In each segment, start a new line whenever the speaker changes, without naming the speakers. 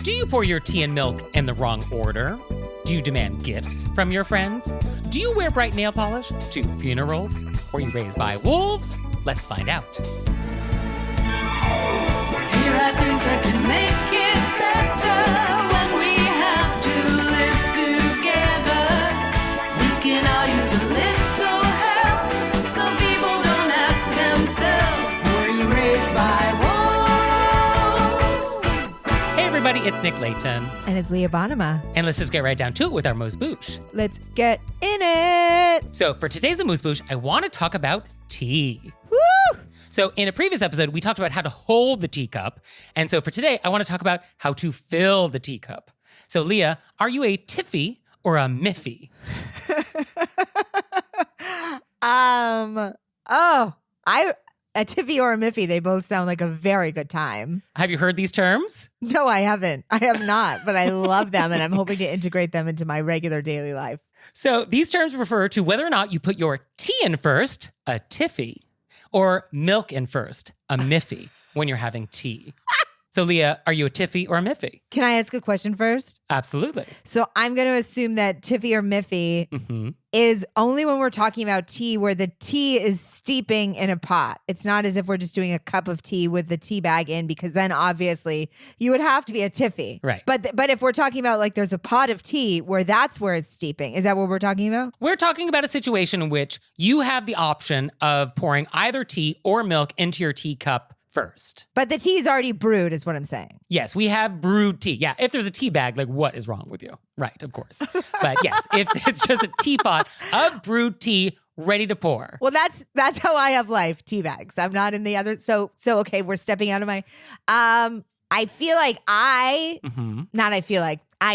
Do you pour your tea and milk in the wrong order? Do you demand gifts from your friends? Do you wear bright nail polish to funerals? Were you raised by wolves? Let's find out.
Here are things that can make it better when we have to live together. We can all use a little help. Some people don't ask themselves, were you raised by wolves?
Hey everybody, it's Nick Leighton.
And it's Leah Bonnema.
And let's just get right down to it with our AMUSE-BOUCHE.
Let's get in it.
So for today's AMUSE-BOUCHE, I want to talk about tea.
Woo!
So in a previous episode, we talked about how to hold the teacup. And so for today, I want to talk about how to fill the teacup. So Leah, are you a tiffy or a miffy?
A tiffy or a miffy, they both sound like a very good time.
Have you heard these terms?
No, I haven't. I have not, but I love them and I'm hoping to integrate them into my regular daily life.
So these terms refer to whether or not you put your tea in first, a tiffy, or milk in first, a miffy, when you're having tea. So Leah, are you a tiffy or a miffy?
Can I ask a question first?
Absolutely.
So I'm going to assume that tiffy or miffy is only when we're talking about tea where the tea is steeping in a pot. It's not as if we're just doing a cup of tea with the tea bag in, because then obviously you would have to be a tiffy.
Right.
But if we're talking about like there's a pot of tea where that's where it's steeping, is that what we're talking about?
We're talking about a situation in which you have the option of pouring either tea or milk into your teacup first.
But the tea is already brewed is what I'm saying.
Yes, we have brewed tea. Yeah, if there's a tea bag, like what is wrong with you? Right, of course. But yes, if it's just a teapot of brewed tea ready to pour.
Well, that's how I have life, tea bags. I'm not in the other. So okay, we're stepping out of my, I feel like I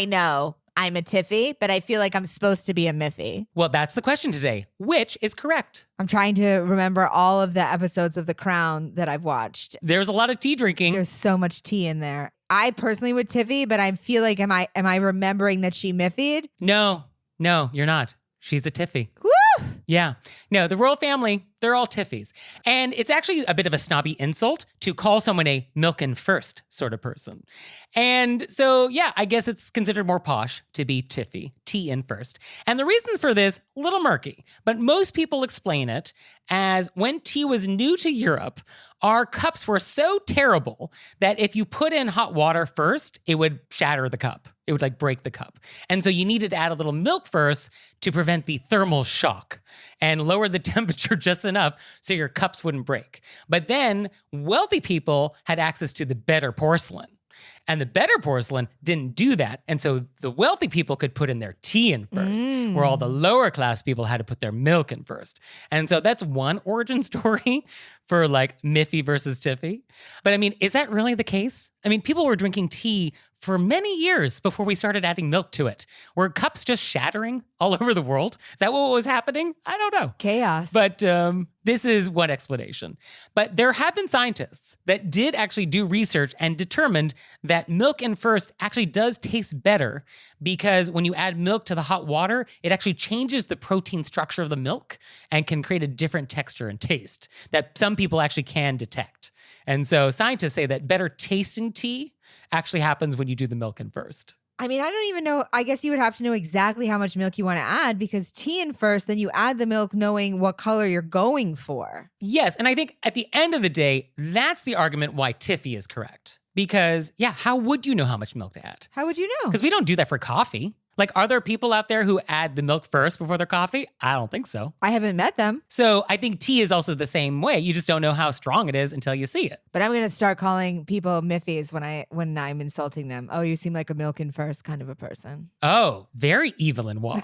know I'm a tiffy, but I feel like I'm supposed to be a miffy.
Well, that's the question today. Which is correct?
I'm trying to remember all of the episodes of The Crown that I've watched.
There's a lot of tea drinking.
There's so much tea in there. I personally would tiffy, but I feel like am I remembering that she miffied?
No, you're not. She's a tiffy.
Woo!
Yeah. No, the royal family, they're all tiffies. And it's actually a bit of a snobby insult to call someone a milk in first sort of person. And so, yeah, I guess it's considered more posh to be tiffy, tea in first. And the reason for this, a little murky, but most people explain it as when tea was new to Europe, our cups were so terrible that if you put in hot water first, it would shatter the cup. It would like break the cup. And so you needed to add a little milk first to prevent the thermal shock and lower the temperature just enough so your cups wouldn't break. But then wealthy people had access to the better porcelain. And the better porcelain didn't do that. And so the wealthy people could put in their tea in first, where all the lower class people had to put their milk in first. And so that's one origin story for like miffy versus tiffy. But I mean, is that really the case? I mean, people were drinking tea for many years before we started adding milk to it. Were cups just shattering all over the world? Is that what was happening? I don't know.
Chaos.
But this is one explanation. But there have been scientists that did actually do research and determined that milk in first actually does taste better because when you add milk to the hot water, it actually changes the protein structure of the milk and can create a different texture and taste that some people actually can detect. And so scientists say that better tasting tea actually happens when you do the milk in first.
I mean, I don't even know. I guess you would have to know exactly how much milk you want to add because tea in first, then you add the milk knowing what color you're going for.
Yes, and I think at the end of the day, that's the argument why tiffy is correct. Because, yeah, how would you know how much milk to add?
How would you know?
Because we don't do that for coffee. Like, are there people out there who add the milk first before their coffee? I don't think so.
I haven't met them.
So I think tea is also the same way. You just don't know how strong it is until you see it.
But I'm going to start calling people miffies when I'm insulting them. Oh, you seem like a milk in first kind of a person.
Oh, very evil and Wa.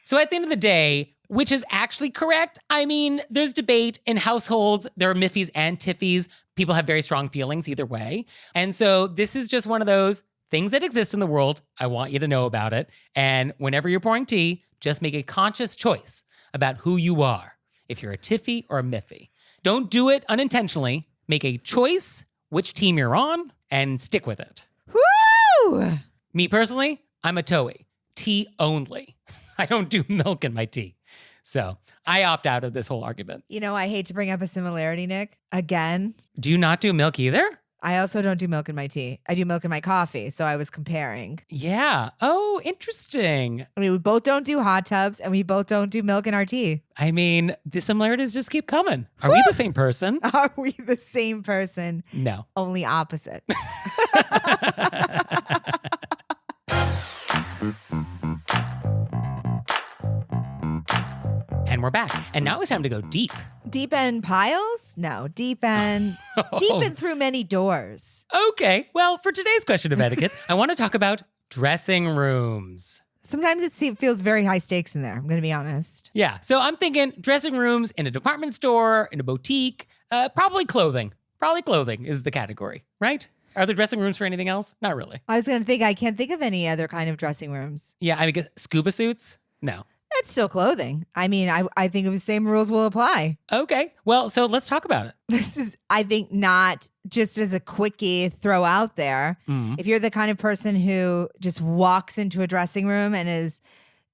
So at the end of the day, which is actually correct? I mean, there's debate in households. There are miffies and tiffies. People have very strong feelings either way. And so this is just one of those things that exist in the world. I want you to know about it. And whenever you're pouring tea, just make a conscious choice about who you are, if you're a tiffy or a miffy. Don't do it unintentionally. Make a choice which team you're on and stick with it.
Woo!
Me personally, I'm a Toey. Tea only. I don't do milk in my tea. So I opt out of this whole argument.
You know, I hate to bring up a similarity, Nick. Again.
Do you not do milk either?
I also don't do milk in my tea. I do milk in my coffee. So I was comparing.
Yeah. Oh, interesting.
I mean, we both don't do hot tubs and we both don't do milk in our tea.
I mean, the similarities just keep coming. Are we the same person?
Are we the same person?
No.
Only opposites.
And we're back. And now it's time to go deep.
Deep end piles? No, deep end through many doors.
Okay. Well, for today's question of etiquette, I want to talk about dressing rooms.
Sometimes it feels very high stakes in there. I'm going to be honest.
Yeah. So I'm thinking dressing rooms in a department store, in a boutique, probably clothing. Probably clothing is the category, right? Are there dressing rooms for anything else? Not really.
I was going to think, I can't think of any other kind of dressing rooms.
Yeah. I mean, scuba suits? No.
That's still clothing. I mean, I think the same rules will apply.
Okay. Well, so let's talk about it.
This is, I think, not just as a quickie throw out there. If you're the kind of person who just walks into a dressing room and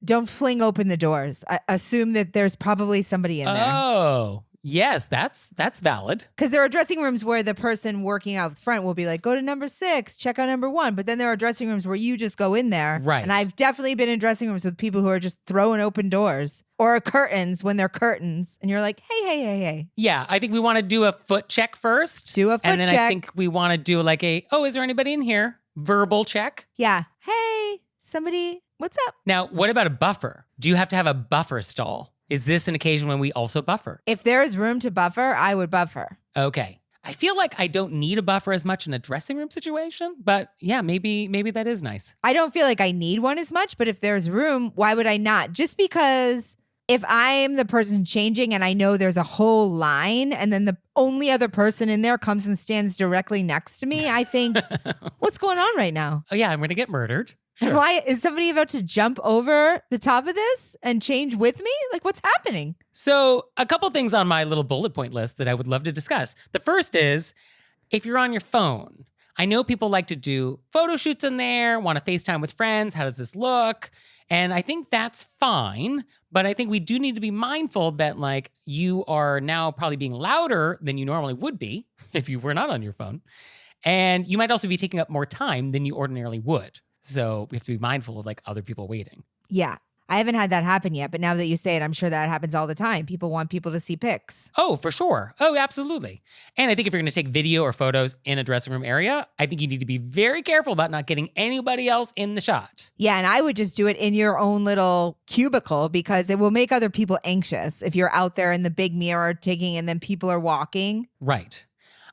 don't fling open the doors. Assume that there's probably somebody in there.
Oh, yes, that's valid.
Because there are dressing rooms where the person working out front will be like, go to number 6, check out number 1. But then there are dressing rooms where you just go in there.
Right.
And I've definitely been in dressing rooms with people who are just throwing open doors or curtains when they're curtains. And you're like, hey.
Yeah, I think we want to do a foot check first.
Do a foot
And then
check.
I think we want to do like is there anybody in here? Verbal check.
Yeah. Hey, somebody, what's up?
Now, what about a buffer? Do you have to have a buffer stall? Is this an occasion when we also buffer?
If there is room to buffer, I would buffer.
Okay. I feel like I don't need a buffer as much in a dressing room situation, but yeah, maybe that is nice.
I don't feel like I need one as much, but if there's room, why would I not? Just because if I am the person changing and I know there's a whole line and then the only other person in there comes and stands directly next to me, I think, what's going on right now?
Oh yeah, I'm going to get murdered. Sure.
Why is somebody about to jump over the top of this and change with me? Like, what's happening?
So a couple things on my little bullet point list that I would love to discuss. The first is if you're on your phone. I know people like to do photo shoots in there, want to FaceTime with friends. How does this look? And I think that's fine. But I think we do need to be mindful that like you are now probably being louder than you normally would be if you were not on your phone. And you might also be taking up more time than you ordinarily would. So we have to be mindful of like other people waiting.
Yeah. I haven't had that happen yet, but now that you say it, I'm sure that happens all the time. People want people to see pics.
Oh, for sure. Oh, absolutely. And I think if you're going to take video or photos in a dressing room area, I think you need to be very careful about not getting anybody else in the shot.
Yeah, and I would just do it in your own little cubicle because it will make other people anxious if you're out there in the big mirror taking and then people are walking.
Right.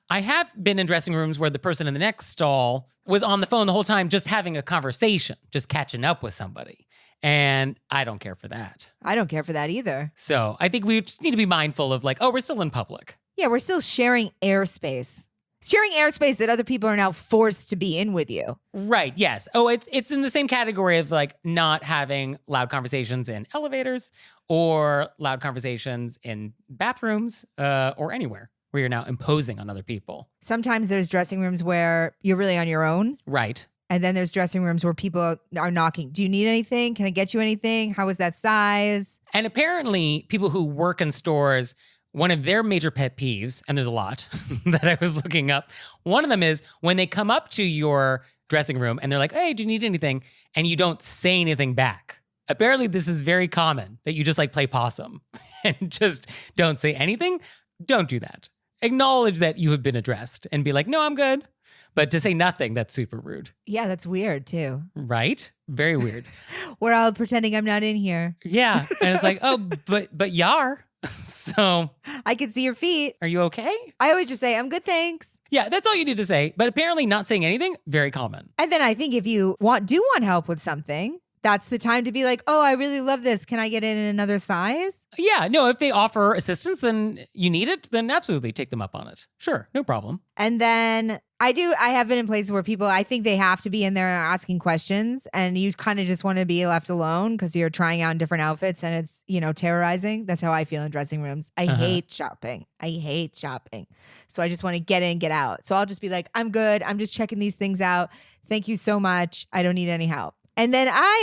I have been in dressing rooms where the person in the next stall was on the phone the whole time, just having a conversation, just catching up with somebody. And I don't care for that.
I don't care for that either.
So I think we just need to be mindful of like, we're still in public.
Yeah, we're still sharing airspace. Sharing airspace that other people are now forced to be in with you.
Right, yes. Oh, it's in the same category of like not having loud conversations in elevators or loud conversations in bathrooms or anywhere where you're now imposing on other people.
Sometimes there's dressing rooms where you're really on your own.
Right.
And then there's dressing rooms where people are knocking. Do you need anything? Can I get you anything? How is that size?
And apparently people who work in stores, one of their major pet peeves, and there's a lot that I was looking up, one of them is when they come up to your dressing room and they're like, hey, do you need anything? And you don't say anything back. Apparently this is very common that you just like play possum and just don't say anything. Don't do that. Acknowledge that you have been addressed and be like, no, I'm good. But to say nothing, that's super rude.
Yeah, that's weird too.
Right? Very weird.
We're all pretending I'm not in here.
Yeah. And it's like, oh, but you are. So
I can see your feet.
Are you okay?
I always just say, I'm good, thanks.
Yeah, that's all you need to say. But apparently not saying anything, very common.
And then I think if you do want help with something, that's the time to be like, oh, I really love this. Can I get it in another size?
Yeah, no, if they offer assistance, then you need it, then absolutely take them up on it. Sure, no problem.
And then I have been in places where people, I think they have to be in there asking questions and you kind of just want to be left alone because you're trying out different outfits and it's, terrorizing. That's how I feel in dressing rooms. I hate shopping. So I just want to get in, get out. So I'll just be like, I'm good. I'm just checking these things out. Thank you so much. I don't need any help. And then I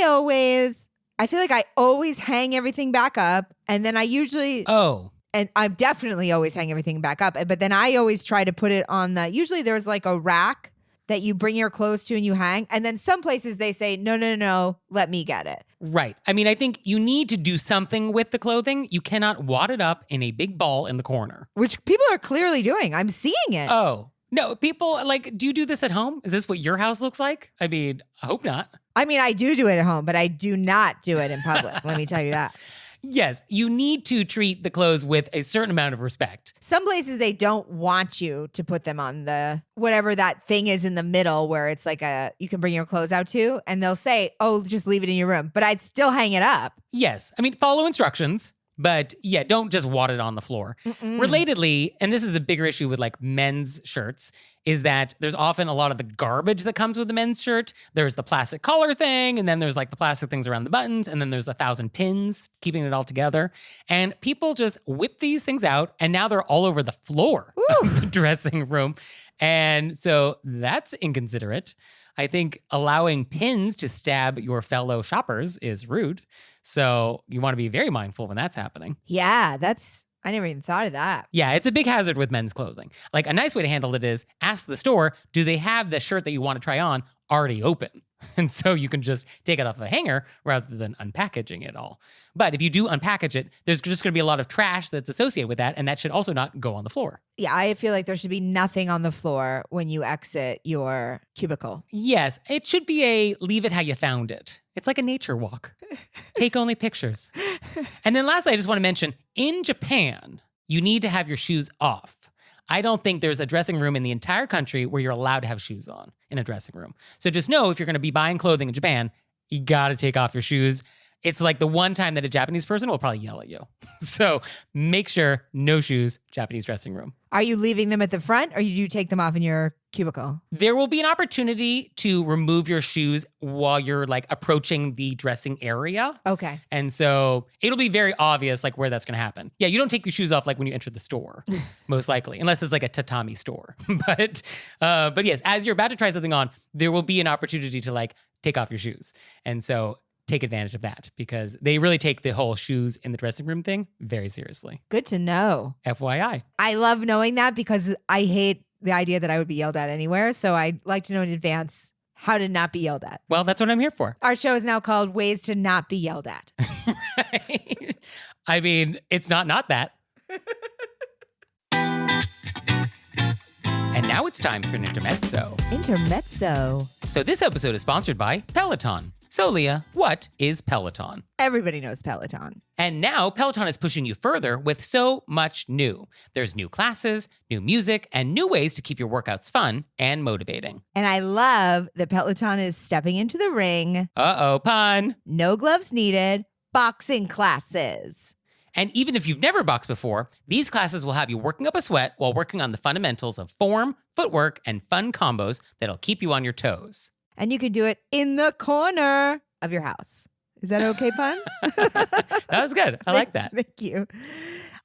feel like I always hang everything back up. And then I usually,
Oh,
And I definitely always hang everything back up. But then I always try to put it on usually there's like a rack that you bring your clothes to and you hang. And then some places they say, no, let me get it.
Right. I mean, I think you need to do something with the clothing. You cannot wad it up in a big ball in the corner.
Which people are clearly doing. I'm seeing it.
Oh, no. People, do you do this at home? Is this what your house looks like? I mean, I hope not.
I mean, I do it at home, but I do not do it in public. Let me tell you that.
Yes, you need to treat the clothes with a certain amount of respect.
Some places they don't want you to put them on the whatever that thing is in the middle where it's like you can bring your clothes out to, and they'll say, oh, just leave it in your room. But I'd still hang it up.
Yes, I mean, follow instructions. But yeah, don't just wad it on the floor. Relatedly, and this is a bigger issue with men's shirts, is that there's often a lot of the garbage that comes with the men's shirt. There's the plastic collar thing, and then there's the plastic things around the buttons, and then there's 1,000 pins keeping it all together. And people just whip these things out, and now they're all over the floor of the dressing room. And so that's inconsiderate. I think allowing pins to stab your fellow shoppers is rude. So you want to be very mindful when that's happening.
Yeah, I never even thought of that.
Yeah, it's a big hazard with men's clothing. A nice way to handle it is ask the store, do they have the shirt that you want to try on already open? And so you can just take it off a hanger rather than unpackaging it all. But if you do unpackage it, there's just going to be a lot of trash that's associated with that, and that should also not go on the floor.
Yeah, I feel like there should be nothing on the floor when you exit your cubicle.
Yes, it should be a leave it how you found it. It's like a nature walk. Take only pictures. And then lastly, I just want to mention, in Japan, you need to have your shoes off. I don't think there's a dressing room in the entire country where you're allowed to have shoes on in a dressing room. So just know if you're going to be buying clothing in Japan, you got to take off your shoes. It's the one time that a Japanese person will probably yell at you. So make sure no shoes, Japanese dressing room.
Are you leaving them at the front or do you take them off in your cubicle?
There will be an opportunity to remove your shoes while you're approaching the dressing area.
Okay.
And so it'll be very obvious where that's going to happen. Yeah, you don't take your shoes off when you enter the store, most likely, unless it's a tatami store. But yes, as you're about to try something on, there will be an opportunity to take off your shoes. And so take advantage of that because they really take the whole shoes in the dressing room thing very seriously.
Good to know.
FYI.
I love knowing that because I hate the idea that I would be yelled at anywhere. So I'd like to know in advance how to not be yelled at.
Well, that's what I'm here for.
Our show is now called Ways to Not Be Yelled At.
Right? I mean, it's not that. And now it's time for an intermezzo.
Intermezzo.
So this episode is sponsored by Peloton. So Leah, what is Peloton?
Everybody knows Peloton.
And now Peloton is pushing you further with so much new. There's new classes, new music, and new ways to keep your workouts fun and motivating.
And I love that Peloton is stepping into the ring.
Uh-oh, pun.
No gloves needed. Boxing classes.
And even if you've never boxed before, these classes will have you working up a sweat while working on the fundamentals of form, footwork, and fun combos that'll keep you on your toes.
And you can do it in the corner of your house. Is that okay, pun?
That was good. I like that.
Thank you.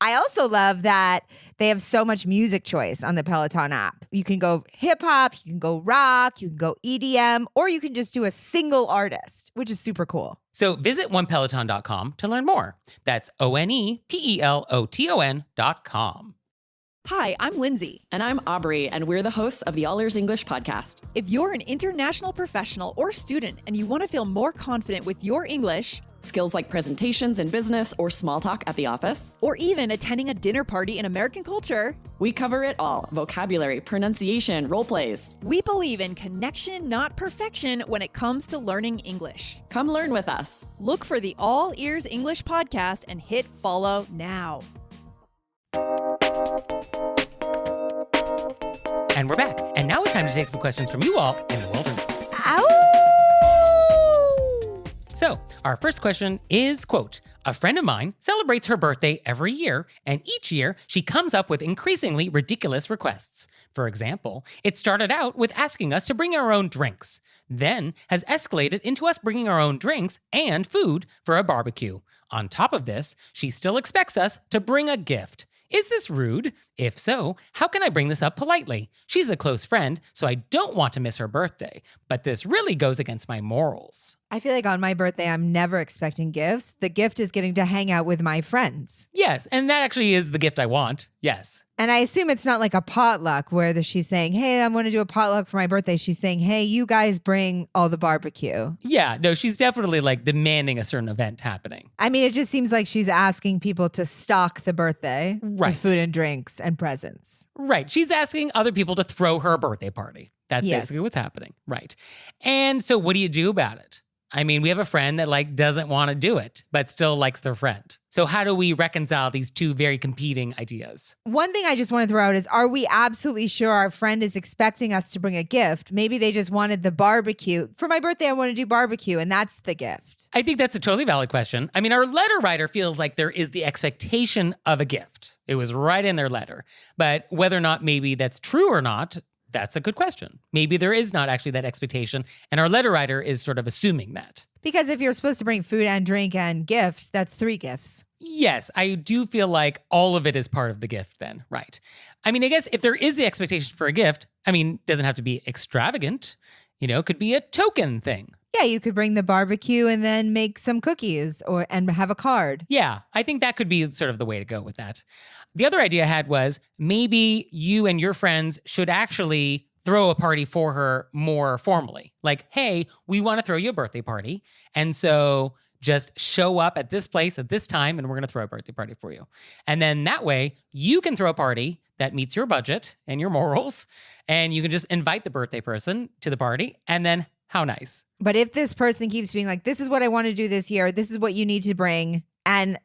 I also love that they have so much music choice on the Peloton app. You can go hip hop, you can go rock, you can go EDM, or you can just do a single artist, which is super cool.
So visit onepeloton.com to learn more. That's ONEPELOTON.com.
Hi, I'm Lindsay.
And I'm Aubrey, and we're the hosts of the All Ears English podcast.
If you're an international professional or student and you want to feel more confident with your English,
Skills like presentations in business or small talk at the office,
or even attending a dinner party in American culture,
we cover it all. Vocabulary, pronunciation, role plays.
We believe in connection, not perfection, when it comes to learning English.
Come learn with us.
Look for the All Ears English podcast and hit follow now.
And we're back. And now it's time to take some questions from you all in the wilderness.
Ow!
So, our first question is, quote, a friend of mine celebrates her birthday every year, and each year she comes up with increasingly ridiculous requests. For example, it started out with asking us to bring our own drinks, then has escalated into us bringing our own drinks and food for a barbecue. On top of this, she still expects us to bring a gift. Is this rude? If so, how can I bring this up politely? She's a close friend, so I don't want to miss her birthday, but this really goes against my morals.
I feel like on my birthday, I'm never expecting gifts. The gift is getting to hang out with my friends.
Yes, and that actually is the gift I want. Yes.
And I assume it's not like a potluck where she's saying, hey, I'm going to do a potluck for my birthday. She's saying, hey, you guys bring all the barbecue.
Yeah, no, she's definitely like demanding a certain event happening.
I mean, it just seems like she's asking people to stock the birthday
Right.
with food and drinks and presents.
Right. She's asking other people to throw her a birthday party. That's
Yes.
basically what's happening. Right. And so what do you do about it? I mean, we have a friend that like doesn't want to do it, but still likes their friend. So how do we reconcile these two very competing ideas?
One thing I just want to throw out is, are we absolutely sure our friend is expecting us to bring a gift? Maybe they just wanted the barbecue. For my birthday, I want to do barbecue, and that's the gift.
I think that's a totally valid question. I mean, our letter writer feels like there is the expectation of a gift. It was right in their letter. But whether or not maybe that's true or not, that's a good question. Maybe there is not actually that expectation, and our letter writer is sort of assuming that.
Because if you're supposed to bring food and drink and gift, that's 3 gifts.
Yes, I do feel like all of it is part of the gift then, right? I mean, I guess if there is the expectation for a gift, I mean, doesn't have to be extravagant. It could be a token thing.
Yeah, you could bring the barbecue and then make some cookies and have a card.
Yeah, I think that could be sort of the way to go with that. The other idea I had was maybe you and your friends should actually throw a party for her more formally. Like, hey, we want to throw you a birthday party. And so just show up at this place at this time and we're going to throw a birthday party for you. And then that way you can throw a party that meets your budget and your morals. And you can just invite the birthday person to the party. And then how nice.
But if this person keeps being like, this is what I want to do this year, this is what you need to bring, and,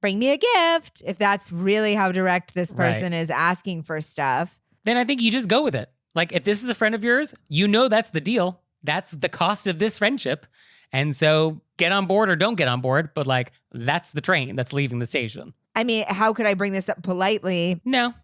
bring me a gift, if that's really how direct this person is asking for stuff,
then I think you just go with it. Like, if this is a friend of yours, that's the deal. That's the cost of this friendship. And so get on board or don't get on board, but like, that's the train that's leaving the station.
I mean, how could I bring this up politely?
No.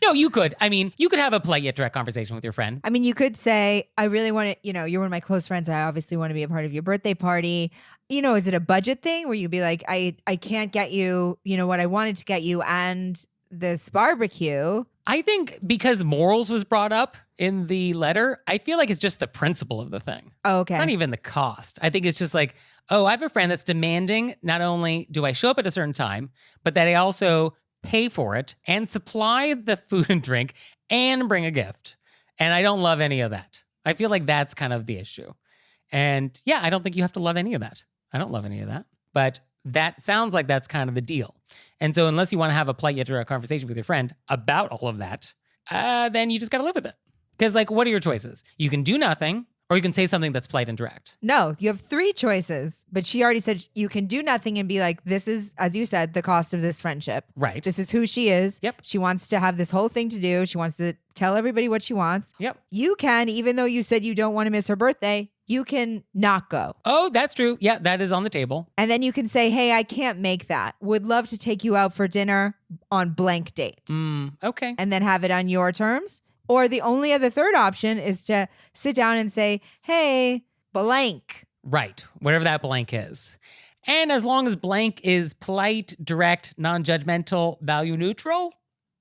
No, you could. I mean, you could have a polite yet direct conversation with your friend.
I mean, you could say, I really want to, you're one of my close friends. I obviously want to be a part of your birthday party. Is it a budget thing where you'd be like, I can't get you, what I wanted to get you and this barbecue?
I think because morals was brought up in the letter, I feel like it's just the principle of the thing.
Oh, okay.
It's not even the cost. I think it's just like, oh, I have a friend that's demanding not only do I show up at a certain time, but that I also pay for it and supply the food and drink and bring a gift. And I don't love any of that. I feel like that's kind of the issue. And yeah, I don't think you have to love any of that. I don't love any of that. But that sounds like that's kind of the deal. And so unless you want to have a polite yet direct conversation with your friend about all of that, then you just got to live with it. Because like, what are your choices? You can do nothing, or you can say something that's polite and direct.
No, you have 3 choices, but she already said you can do nothing and be like, this is, as you said, the cost of this friendship.
Right.
This is who she is.
Yep.
She wants to have this whole thing to do. She wants to tell everybody what she wants.
Yep.
You can, even though you said you don't want to miss her birthday, you can not go.
Oh, that's true. Yeah, that is on the table.
And then you can say, hey, I can't make that. Would love to take you out for dinner on blank date.
Okay.
And then have it on your terms. Or the only other third option is to sit down and say, hey, blank.
Right. Whatever that blank is. And as long as blank is polite, direct, non-judgmental, value neutral,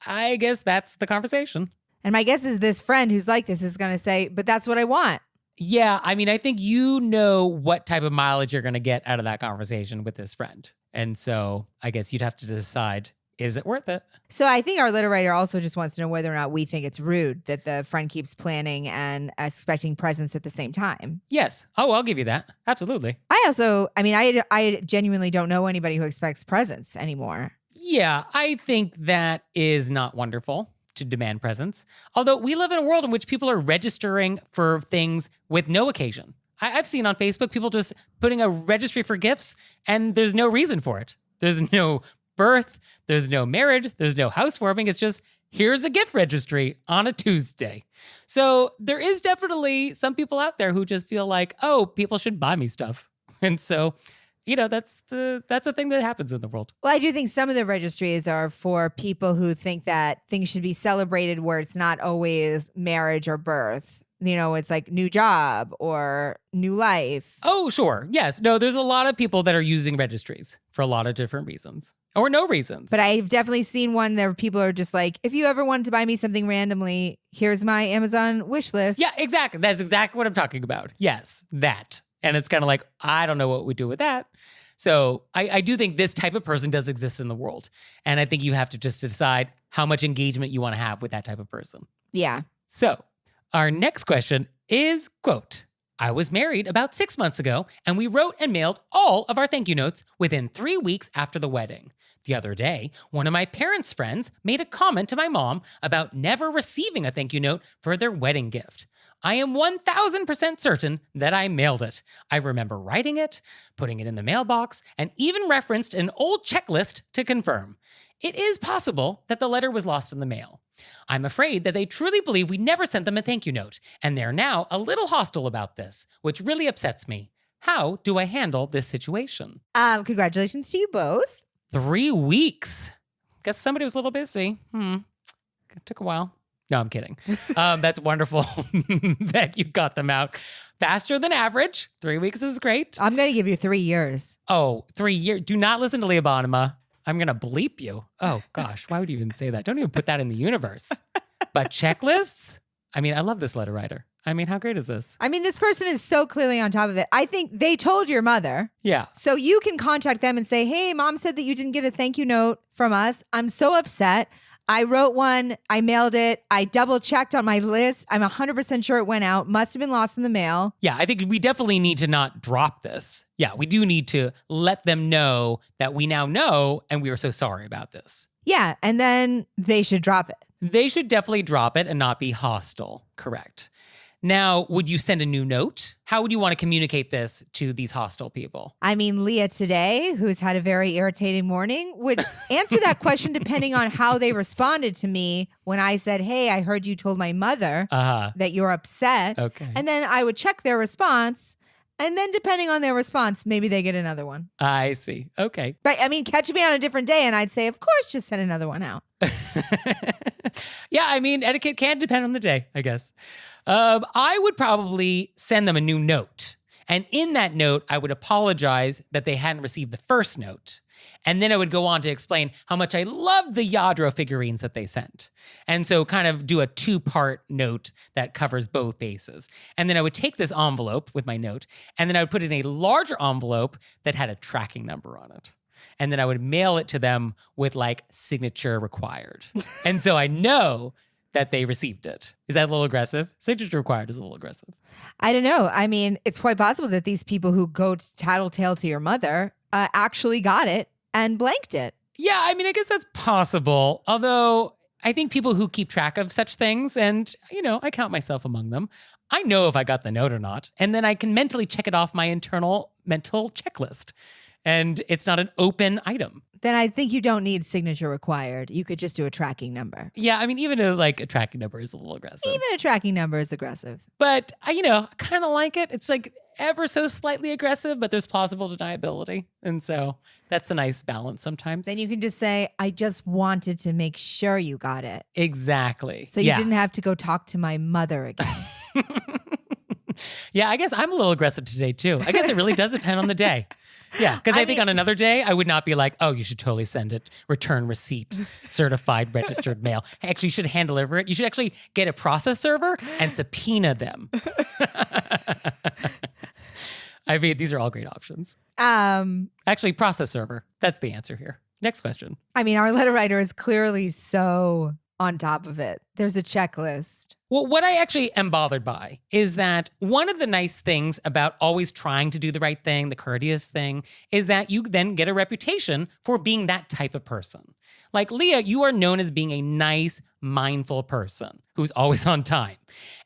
I guess that's the conversation.
And my guess is this friend who's like this is going to say, but that's what I want.
Yeah, I mean, I think you know what type of mileage you're going to get out of that conversation with this friend. And so I guess you'd have to decide, is it worth it?
So I think our letter writer also just wants to know whether or not we think it's rude that the friend keeps planning and expecting presents at the same time.
Yes. Oh, I'll give you that. Absolutely.
I genuinely don't know anybody who expects presents anymore.
Yeah, I think that is not wonderful to demand presents. Although we live in a world in which people are registering for things with no occasion. I've seen on Facebook people just putting a registry for gifts and there's no reason for it. There's no birth, there's no marriage, there's no housewarming. It's just, here's a gift registry on a Tuesday. So there is definitely some people out there who just feel like, oh, people should buy me stuff. And so, that's a thing that happens in the world.
Well, I do think some of the registries are for people who think that things should be celebrated where it's not always marriage or birth. it's like new job or new life.
Oh, sure. Yes. No, there's a lot of people that are using registries for a lot of different reasons or no reasons.
But I've definitely seen one where people are just like, if you ever wanted to buy me something randomly, here's my Amazon wish list.
Yeah, exactly. That's exactly what I'm talking about. Yes, that. And it's kind of like, I don't know what we do with that. So I do think this type of person does exist in the world. And I think you have to just decide how much engagement you want to have with that type of person.
Yeah.
So our next question is, quote, I was married about 6 months ago, and we wrote and mailed all of our thank you notes within 3 weeks after the wedding. The other day, one of my parents' friends made a comment to my mom about never receiving a thank you note for their wedding gift. I am 1000% certain that I mailed it. I remember writing it, putting it in the mailbox, and even referenced an old checklist to confirm. It is possible that the letter was lost in the mail. I'm afraid that they truly believe we never sent them a thank you note, and they're now a little hostile about this, which really upsets me. How do I handle this situation?
Congratulations to you both.
3 weeks. Guess somebody was a little busy. It took a while. No, I'm kidding. That's wonderful that you got them out faster than average. 3 weeks is great.
I'm going to give you 3 years.
Oh, 3 years. Do not listen to Leah Bonnema. I'm going to bleep you. Oh, gosh. Why would you even say that? Don't even put that in the universe. But checklists? I mean, I love this letter writer. I mean, how great is this?
I mean, this person is so clearly on top of it. I think they told your mother.
Yeah.
So you can contact them and say, hey, mom said that you didn't get a thank you note from us. I'm so upset. I wrote one. I mailed it. I double checked on my list. I'm 100% sure it went out. Must have been lost in the mail.
Yeah, I think we definitely need to not drop this. Yeah, we do need to let them know that we now know and we are so sorry about this.
Yeah. And then they should drop it.
They should definitely drop it and not be hostile. Correct. Now, would you send a new note? How would you want to communicate this to these hostile people?
I mean, Leah today, who's had a very irritating morning, would answer that question depending on how they responded to me when I said, hey, I heard you told my mother that you're upset.
Okay.
And then I would check their response. And then depending on their response, maybe they get another one.
I see. Okay.
But I mean, catch me on a different day and I'd say, of course, just send another one out.
Yeah, I mean, etiquette can depend on the day, I guess. I would probably send them a new note. And in that note, I would apologize that they hadn't received the first note. And then I would go on to explain how much I loved the Yadro figurines that they sent. And so kind of do a 2-part note that covers both bases. And then I would take this envelope with my note, and then I would put it in a larger envelope that had a tracking number on it. And then I would mail it to them with like signature required. And so I know that they received it. Is that a little aggressive? Signature required is a little aggressive.
I don't know. I mean, it's quite possible that these people who go tattletale to your mother actually got it and blanked it.
Yeah, I mean, I guess that's possible. Although I think people who keep track of such things, and, I count myself among them, I know if I got the note or not. And then I can mentally check it off my internal mental checklist. And it's not an open item.
Then I think you don't need signature required. You could just do a tracking number.
Yeah, I mean, even a tracking number is a little aggressive.
Even a tracking number is aggressive.
But, I kind of like it. It's like ever so slightly aggressive, but there's plausible deniability. And so that's a nice balance sometimes.
Then you can just say, I just wanted to make sure you got it.
Exactly.
So you didn't have to go talk to my mother again.
Yeah, I guess I'm a little aggressive today, too. I guess it really does depend on the day. Yeah, because I think on another day, I would not be like, oh, you should totally send it, return receipt, certified, registered mail. Actually, you should hand deliver it. You should actually get a process server and subpoena them. I mean, these are all great options. Actually, process server. That's the answer here. Next question.
I mean, our letter writer is clearly so on top of it. There's a checklist.
Well, what I actually am bothered by is that one of the nice things about always trying to do the right thing, the courteous thing, is that you then get a reputation for being that type of person. Like Leah, you are known as being a nice, mindful person who's always on time.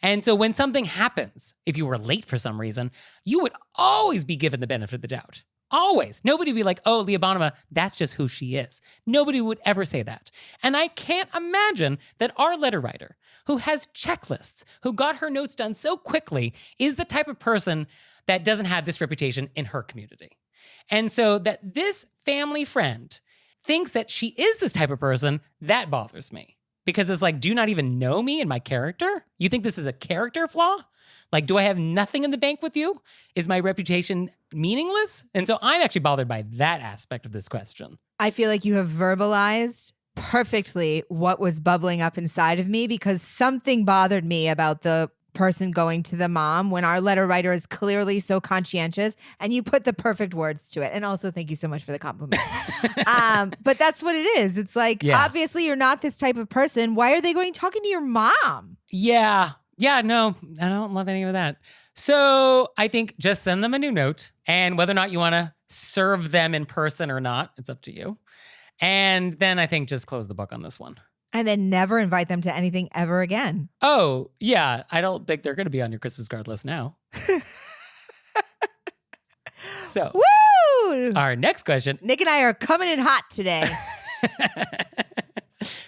And so when something happens, if you were late for some reason, you would always be given the benefit of the doubt. Always. Nobody would be like, oh, Leah Bonnema, that's just who she is. Nobody would ever say that. And I can't imagine that our letter writer, who has checklists, who got her notes done so quickly, is the type of person that doesn't have this reputation in her community. And so that this family friend thinks that she is this type of person, that bothers me. Because it's like, do you not even know me and my character? You think this is a character flaw? Like, do I have nothing in the bank with you? Is my reputation meaningless? And so I'm actually bothered by that aspect of this question.
I feel like you have verbalized perfectly what was bubbling up inside of me, because something bothered me about the person going to the mom when our letter writer is clearly so conscientious, and you put the perfect words to it. And also, thank you so much for the compliment. But that's what it is. It's like, obviously you're not this type of person. Why are they going talking to your mom?
Yeah, no, I don't love any of that. So I think just send them a new note, and whether or not you want to serve them in person or not, it's up to you. And then I think just close the book on this one.
And then never invite them to anything ever again.
Oh, yeah. I don't think they're going to be on your Christmas card list now. So,
woo!
Our next question.
Nick and I are coming in hot today.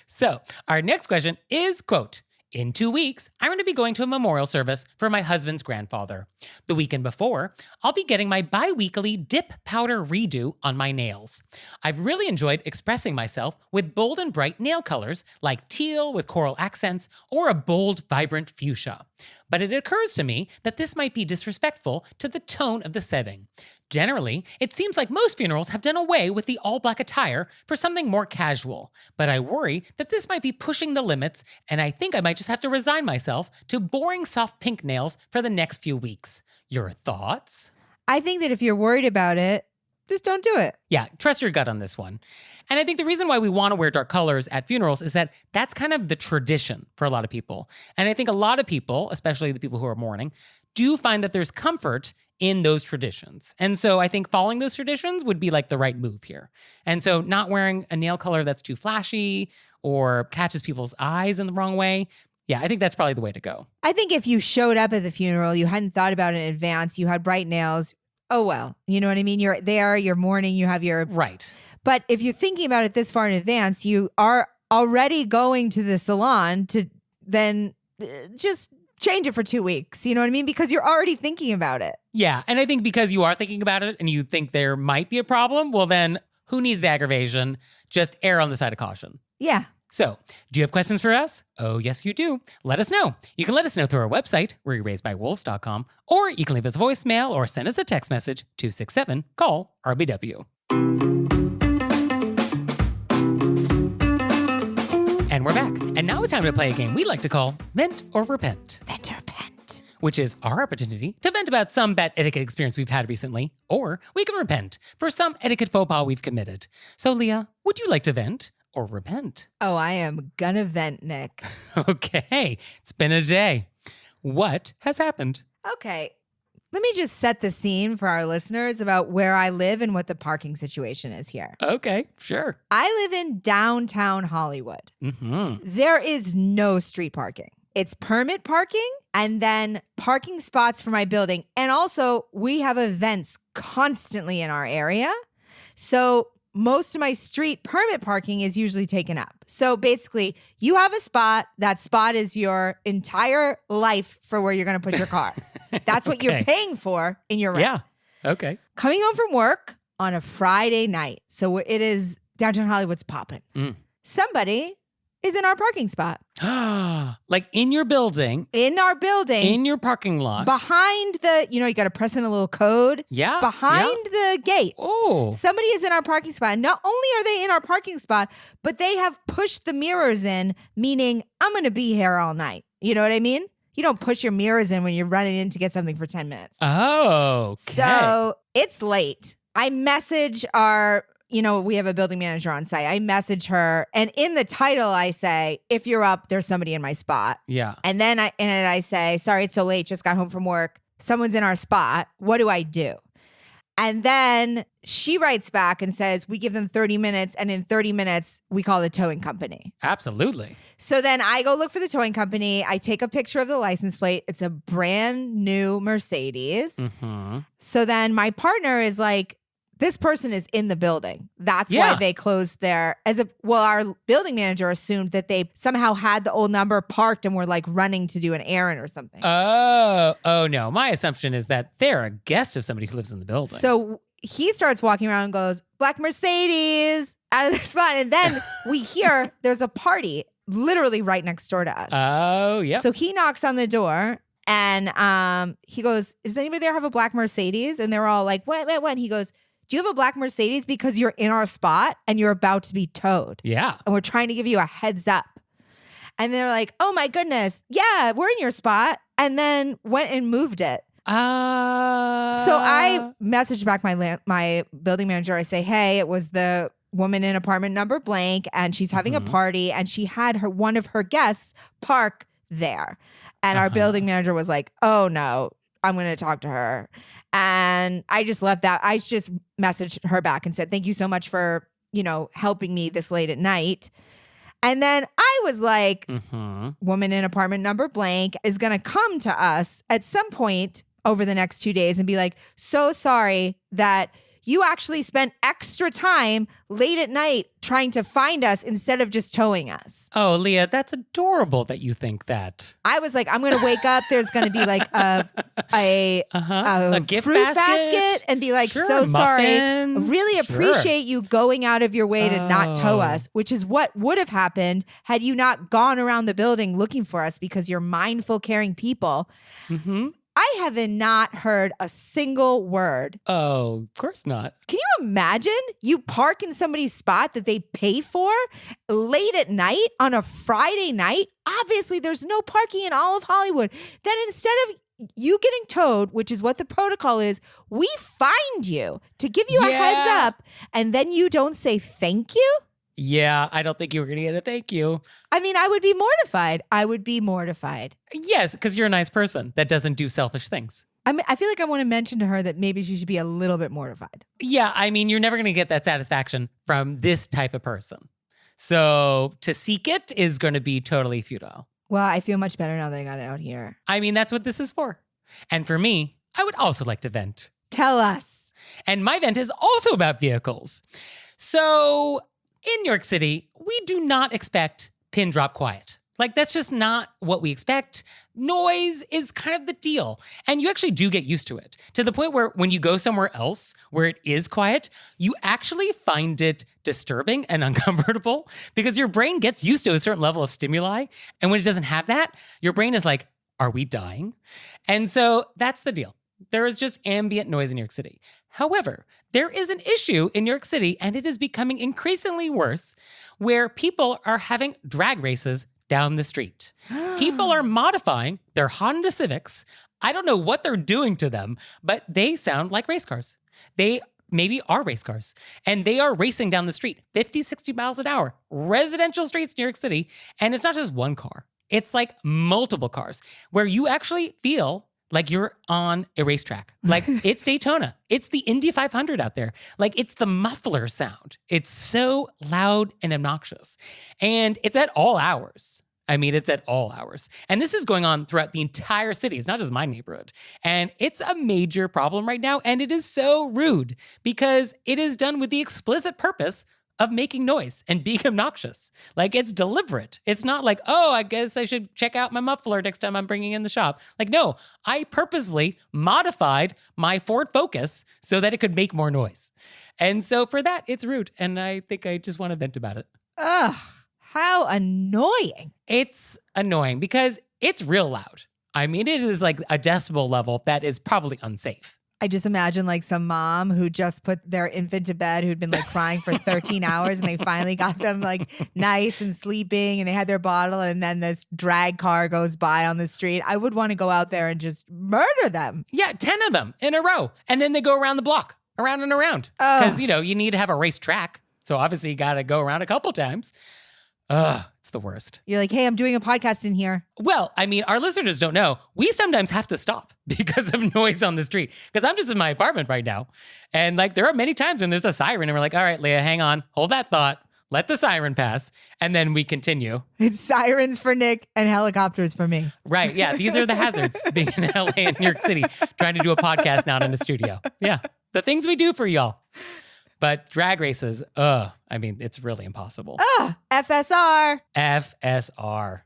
So, our next question is, quote, in 2 weeks, I'm going to be going to a memorial service for my husband's grandfather. The weekend before, I'll be getting my bi-weekly dip powder redo on my nails. I've really enjoyed expressing myself with bold and bright nail colors like teal with coral accents or a bold, vibrant fuchsia. But it occurs to me that this might be disrespectful to the tone of the setting. Generally, it seems like most funerals have done away with the all-black attire for something more casual. But I worry that this might be pushing the limits, and I think I might just have to resign myself to boring soft pink nails for the next few weeks. Your thoughts?
I think that if you're worried about it, just don't do it.
Yeah, trust your gut on this one. And I think the reason why we want to wear dark colors at funerals is that that's kind of the tradition for a lot of people. And I think a lot of people, especially the people who are mourning, do find that there's comfort in those traditions. And so I think following those traditions would be like the right move here. And so not wearing a nail color that's too flashy or catches people's eyes in the wrong way, yeah, I think that's probably the way to go.
I think if you showed up at the funeral, you hadn't thought about it in advance, you had bright nails, oh well, you know what I mean? You're there, you're mourning, you have your...
Right.
But if you're thinking about it this far in advance, you are already going to the salon to then just change it for 2 weeks. You know what I mean? Because you're already thinking about it.
Yeah. And I think because you are thinking about it and you think there might be a problem, well then who needs the aggravation? Just err on the side of caution.
Yeah.
So, do you have questions for us? Oh, yes, you do. Let us know. You can let us know through our website, wereraisedbywolves.com, or you can leave us a voicemail or send us a text message, 267-CALL-RBW. And we're back. And now it's time to play a game we like to call Vent or Repent.
Vent or repent.
Which is our opportunity to vent about some bad etiquette experience we've had recently, or we can repent for some etiquette faux pas we've committed. So, Leah, would you like to vent or repent?
Oh, I am gonna vent, Nick.
Okay, it's been a day. What has happened?
Okay. Let me just set the scene for our listeners about where I live and what the parking situation is here.
Okay, sure.
I live in downtown Hollywood.
Mm-hmm.
There is no street parking. It's permit parking and then parking spots for my building. And also, we have events constantly in our area. So most of my street permit parking is usually taken up. So basically, you have a spot. That spot is your entire life for where you're going to put your car. That's what you're paying for in your rent.
Yeah. Okay.
Coming home from work on a Friday night. So it is downtown Hollywood's popping. Somebody is in our parking spot.
Like in your building.
In our building.
In your parking lot.
Behind the, you got to press in a little code.
Yeah.
Behind the gate.
Oh.
Somebody is in our parking spot. And not only are they in our parking spot, but they have pushed the mirrors in, meaning I'm going to be here all night. You know what I mean? You don't push your mirrors in when you're running in to get something for 10 minutes.
Oh, okay.
So it's late. I message our, we have a building manager on site. I message her, and in the title I say, if you're up, there's somebody in my spot.
Yeah.
And then I say, sorry, it's so late. Just got home from work. Someone's in our spot. What do I do? And then she writes back and says, we give them 30 minutes. And in 30 minutes, we call the towing company.
Absolutely.
So then I go look for the towing company. I take a picture of the license plate. It's a brand new Mercedes.
Mm-hmm.
So then my partner is like, this person is in the building. That's why they closed our building manager assumed that they somehow had the old number parked and were like running to do an errand or something.
Oh no. My assumption is that they're a guest of somebody who lives in the building.
So he starts walking around and goes, "Black Mercedes," out of the spot. And then we hear there's a party literally right next door to us.
Oh, yeah.
So he knocks on the door and he goes, "Does anybody there have a black Mercedes?" And they're all like, what? And he goes, "Do you have a black Mercedes? Because you're in our spot and you're about to be towed.
Yeah.
And we're trying to give you a heads up." And they're like, "Oh my goodness. Yeah, we're in your spot." And then went and moved it. So I messaged back my building manager. I say, "Hey, it was the woman in apartment number blank, and she's having a party, and she had one of her guests park there." And our building manager was like, "Oh no, I'm going to talk to her." And I just left that. I just messaged her back and said, "Thank you so much for, helping me this late at night." And then I was like, woman in apartment number blank is going to come to us at some point over the next 2 days and be like, "So sorry that you actually spent extra time late at night trying to find us instead of just towing us."
Oh, Leah, that's adorable that you think that.
I was like, I'm going to wake up. There's going to be like a
gift
fruit basket and be like,
Sure,
"So sorry.
muffins.
Really
Sure.
appreciate you going out of your way to not tow
Oh.
us," which is what would have happened had you not gone around the building looking for us because you're mindful, caring people.
Mm-hmm.
I have not heard a single word.
Oh, of course not.
Can you imagine you park in somebody's spot that they pay for late at night on a Friday night? Obviously, there's no parking in all of Hollywood. Then instead of you getting towed, which is what the protocol is, we find you to give you a heads up, and then you don't say thank you?
Yeah, I don't think you were going to get a thank you.
I mean, I would be mortified.
Yes, because you're a nice person that doesn't do selfish things.
I feel like I want to mention to her that maybe she should be a little bit mortified.
Yeah, I mean, you're never going to get that satisfaction from this type of person. So to seek it is going to be totally futile.
Well, I feel much better now that I got it out here.
I mean, that's what this is for. And for me, I would also like to vent.
Tell us.
And my vent is also about vehicles. So in New York City, we do not expect pin drop quiet. Like, that's just not what we expect. Noise is kind of the deal. And you actually do get used to it, to the point where when you go somewhere else where it is quiet, you actually find it disturbing and uncomfortable because your brain gets used to a certain level of stimuli. And when it doesn't have that, your brain is like, are we dying? And so that's the deal. There is just ambient noise in New York City. However, there is an issue in New York City, and it is becoming increasingly worse, where people are having drag races down the street. People are modifying their Honda Civics. I don't know what they're doing to them, but they sound like race cars. They maybe are race cars. And they are racing down the street, 50, 60 miles an hour, residential streets, New York City. And it's not just one car. It's like multiple cars where you actually feel like you're on a racetrack. Like it's Daytona. It's the Indy 500 out there. Like it's the muffler sound. It's so loud and obnoxious. And it's at all hours. I mean, it's at all hours. And this is going on throughout the entire city. It's not just my neighborhood. And it's a major problem right now. And it is so rude because it is done with the explicit purpose of making noise and being obnoxious. Like it's deliberate. It's not like, oh, I guess I should check out my muffler next time I'm bringing in the shop. Like, no, I purposely modified my Ford Focus so that it could make more noise. And so for that, it's rude. And I think I just want to vent about it.
Ugh, how annoying.
It's annoying because it's real loud. I mean, it is like a decibel level that is probably unsafe.
I just imagine like some mom who just put their infant to bed who'd been like crying for 13 hours and they finally got them like nice and sleeping and they had their bottle and then this drag car goes by on the street. I would want to go out there and just murder them.
Yeah, 10 of them in a row. And then they go around the block, around and around.
Ugh.
Because, you need to have a race track. So obviously you got to go around a couple times. Ugh, it's the worst.
You're like, hey, I'm doing a podcast in here.
Well, I mean, our listeners don't know. We sometimes have to stop because of noise on the street. Because I'm just in my apartment right now. And like, there are many times when there's a siren and we're like, all right, Leah, hang on. Hold that thought. Let the siren pass. And then we continue.
It's sirens for Nick and helicopters for me.
Right. Yeah. These are the hazards being in LA and New York City, trying to do a podcast not in a studio. Yeah. The things we do for y'all. But drag races, I mean, it's really impossible.
FSR.
FSR.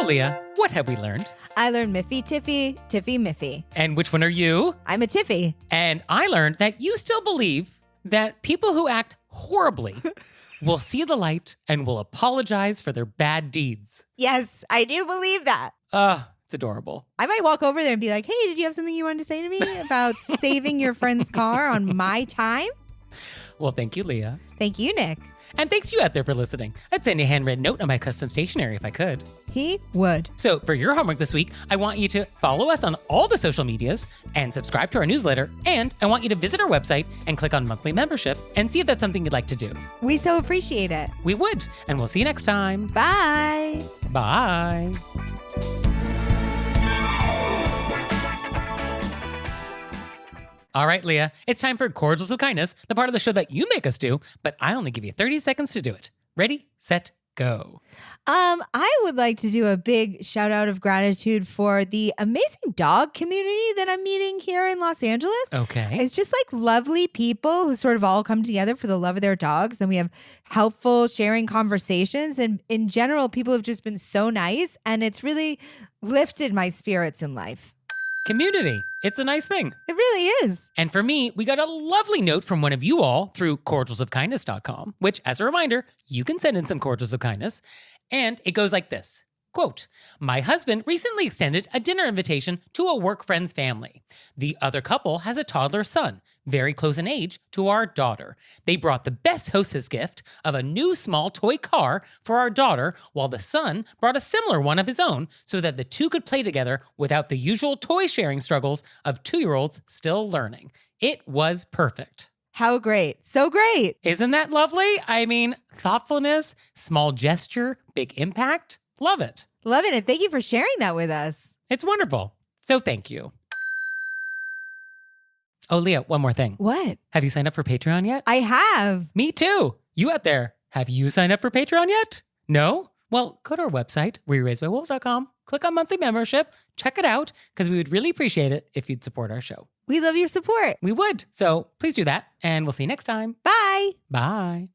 Well, Leah, what have we learned?
I learned Miffy, Tiffy, Tiffy, Miffy.
And which one are you?
I'm a Tiffy.
And I learned that you still believe that people who act horribly will see the light and will apologize for their bad deeds.
Yes, I do believe that.
It's adorable.
I might walk over there and be like, hey, did you have something you wanted to say to me about saving your friend's car on my time?
Well, thank you, Leah.
Thank you, Nick.
And thanks to you out there for listening. I'd send a handwritten note on my custom stationery if I could.
He would.
So for your homework this week, I want you to follow us on all the social medias and subscribe to our newsletter. And I want you to visit our website and click on monthly membership and see if that's something you'd like to do.
We so appreciate it.
We would. And we'll see you next time.
Bye.
Bye. All right, Leah, it's time for Cordials of Kindness, the part of the show that you make us do, but I only give you 30 seconds to do it. Ready, set, go.
I would like to do a big shout out of gratitude for the amazing dog community that I'm meeting here in Los Angeles.
Okay.
It's just like lovely people who sort of all come together for the love of their dogs. Then we have helpful sharing conversations. And in general, people have just been so nice. And it's really lifted my spirits in life.
Community. It's a nice thing.
It really is.
And for me, we got a lovely note from one of you all through cordialsofkindness.com, which, as a reminder, you can send in some cordials of kindness. And it goes like this. Quote, my husband recently extended a dinner invitation to a work friend's family. The other couple has a toddler son, very close in age to our daughter. They brought the best hostess gift of a new small toy car for our daughter, while the son brought a similar one of his own so that the two could play together without the usual toy sharing struggles of 2-year-olds still learning. It was perfect.
How great. So great.
Isn't that lovely? I mean, thoughtfulness, small gesture, big impact. Love it.
Love it. And thank you for sharing that with us.
It's wonderful. So thank you. Oh, Leah, one more thing.
What?
Have you signed up for Patreon yet?
I have.
Me too. You out there, have you signed up for Patreon yet? No? Well, go to our website, wereraisedbywolves.com, click on monthly membership, check it out, because we would really appreciate it if you'd support our show.
We love your support.
We would. So please do that, and we'll see you next time.
Bye.
Bye.